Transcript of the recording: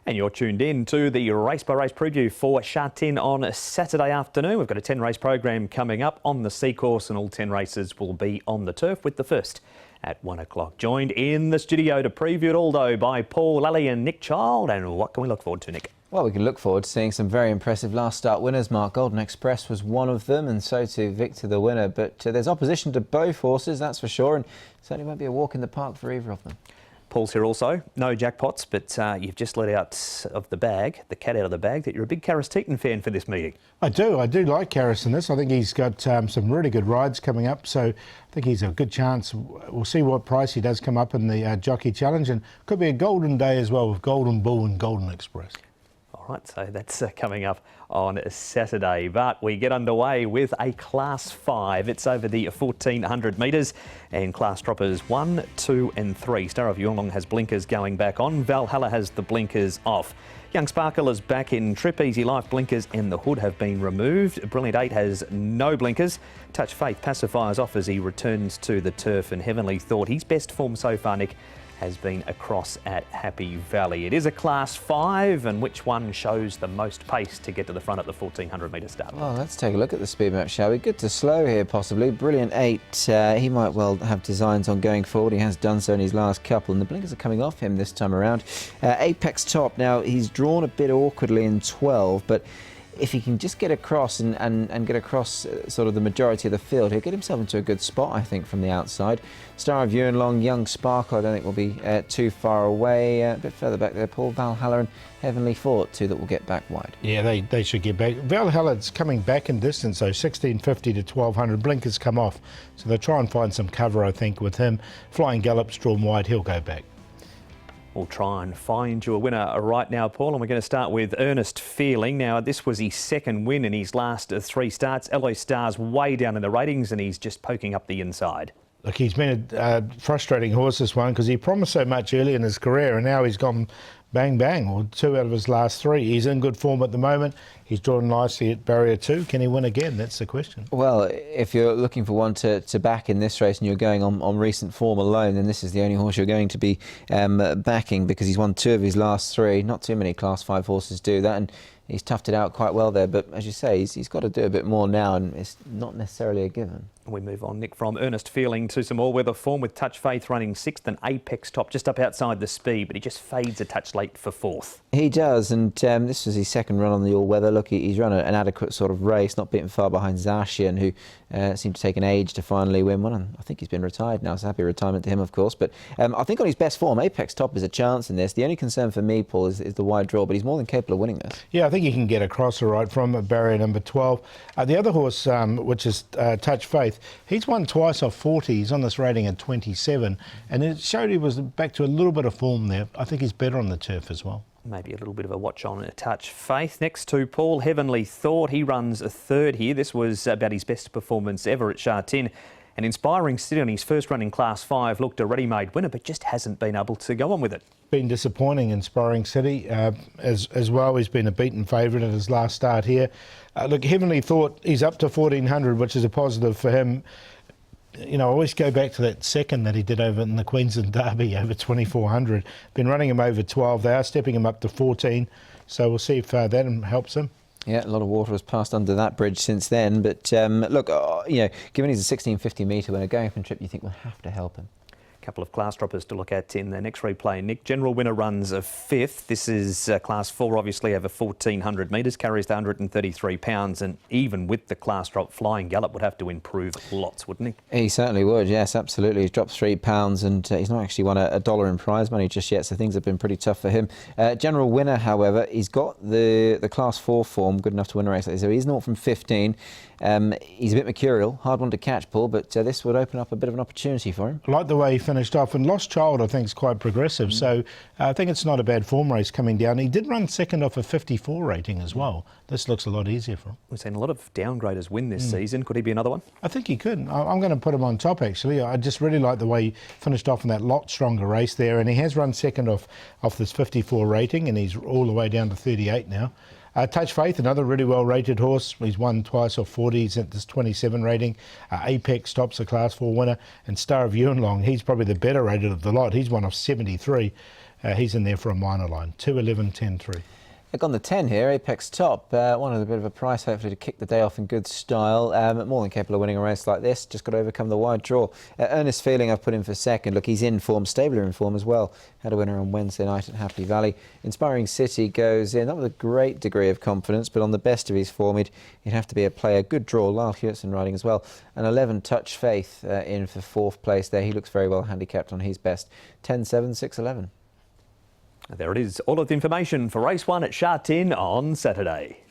And you're tuned in to the race by race preview for Sha Tin on a Saturday afternoon. We've got a 10 race program coming up on the C course, and all 10 races will be on the turf, with the first at 1 o'clock. Joined in the studio to preview it all, though, by Paul Lally and Nick Child. And what can we look forward to, Nick? Well, we can look forward to seeing some very impressive last start winners. Mark Golden Express was one of them, and so too Victor the winner. But there's opposition to both horses, that's for sure, and certainly won't be a walk in the park for either of them. Paul's here also. No jackpots, but you've just let out of the bag, the cat out of the bag, that you're a big Teton fan for this meeting. I do like Karras in this. I think he's got some really good rides coming up, so I think he's a good chance. We'll see what price he does come up in the Jockey Challenge, and could be a golden day as well with Golden Bull and Golden Express. Right, so that's coming up on Saturday, but we get underway with a Class 5. It's over the 1,400 metres, and class droppers 1, 2 and 3. Star of Yonglong has blinkers going back on. Valhalla has the blinkers off. Young Sparkle is back in trip. Easy Life blinkers and the hood have been removed. Brilliant 8 has no blinkers. Touch Faith pacifiers off as he returns to the turf, and Heavenly Thought, his best form so far, Nick, has been across at Happy Valley. It is a Class 5, and which one shows the most pace to get to the front at the 1,400 metre start? Well, let's take a look at the speed map, shall we? Good to slow here, possibly. Brilliant 8. He might well have designs on going forward. He has done so in his last couple, and the blinkers are coming off him this time around. Apex Top, now he's drawn a bit awkwardly in 12, but if he can just get across and get across sort of the majority of the field, he'll get himself into a good spot, I think, from the outside. Star of Yonglong, Young Sparkle, I don't think will be too far away. A bit further back there, Paul, Valhalla and Heavenly Thought, two that will get back wide. Yeah, they should get back. Valhalla's coming back in distance, so 1,650 to 1,200. Blinkers come off, so they'll try and find some cover, I think, with him. Flying Gallop's drawn wide, he'll go back. We'll try and find you a winner right now, Paul, and we're going to start with Earnest Feeling. Now, this was his second win in his last 3 starts. Alloy Star's way down in the ratings, and he's just poking up the inside. Look, he's been a frustrating horse, this one, because he promised so much early in his career, and now he's gone bang, bang, or 2 out of his last 3. He's in good form at the moment. He's drawn nicely at barrier 2. Can he win again? That's the question. Well, if you're looking for one to back in this race and you're going on recent form alone, then this is the only horse you're going to be backing, because he's won 2 of his last 3. Not too many Class 5 horses do that, and he's toughed it out quite well there. But as you say, he's got to do a bit more now, and it's not necessarily a given. We move on, Nick, from Earnest Feeling to some all-weather form, with Touch Faith running 6th and Apex Top just up outside the speed, but he just fades a touch late for 4th. He does, and this was his second run on the all-weather. Look, he's run an adequate sort of race, not beaten far behind Zashian, who seemed to take an age to finally win one, and I think he's been retired now, so happy retirement to him, of course. But I think on his best form, Apex Top is a chance in this. The only concern for me, Paul, is the wide draw, but he's more than capable of winning this. Yeah, I think he can get across all right from barrier number 12. The other horse, which is Touch Faith, he's won twice off 40. He's on this rating at 27, and it showed he was back to a little bit of form there. I think he's better on the turf as well. Maybe a little bit of a watch on a Touch Faith. Next to Paul, Heavenly Thought. He runs a 3rd here. This was about his best performance ever at Sha Tin. And Inspiring City on his first run in Class 5 looked a ready-made winner, but just hasn't been able to go on with it. Been disappointing, Inspiring City, as well. He's been a beaten favourite at his last start here. Look, Heavenly Thought, he's up to 1,400, which is a positive for him. You know, I always go back to that second that he did over in the Queensland Derby, over 2,400. Been running him over 12. They are stepping him up to 14. So we'll see if that helps him. Yeah, a lot of water has passed under that bridge since then. But look, you know, given he's a 1,650 metre winner, going open trip, you think will have to help him. Couple of class droppers to look at in the next replay, Nick. General Winner runs a 5th. This is Class 4, obviously over 1,400 metres, carries the 133 pounds, and even with the class drop, Flying Gallop would have to improve lots, wouldn't he? He certainly would, yes, absolutely. He's dropped £3 and he's not actually won a dollar in prize money just yet, so things have been pretty tough for him. General Winner, however, he's got the Class 4 form, good enough to win a race like this. So he's 0 from 15. He's a bit mercurial, hard one to catch, Paul, but this would open up a bit of an opportunity for him. I like the way he finished off, and Lost Child I think is quite progressive, so I think it's not a bad form race coming down. He did run 2nd off a 54 rating as well. This looks a lot easier for him. We've seen a lot of downgraders win this season. Could he be another one? I think he could. I'm going to put him on top, actually. I just really like the way he finished off in that lot stronger race there, and he has run 2nd off this 54 rating, and he's all the way down to 38 now. Touch Faith, another really well-rated horse. He's won twice off 40. He's at this 27 rating. Apex Top's a Class 4 winner. And Star of Yonglong, he's probably the better rated of the lot. He's won off 73. He's in there for a minor line. 2-11, 10-3. Look, on the 10 here, Apex Top, wanted a bit of a price, hopefully, to kick the day off in good style. More than capable of winning a race like this, just got to overcome the wide draw. Ernest Feeling I've put in for second. Look, he's in form, Stabler in form as well. Had a winner on Wednesday night at Happy Valley. Inspiring City goes in, not with a great degree of confidence, but on the best of his form, he'd have to be a player. Good draw, Lyle Hewitson riding as well. And 11, Touch Faith in for fourth place there. He looks very well handicapped on his best. 10-7, 6-11. There it is, all of the information for race 1 at Sha Tin on Saturday.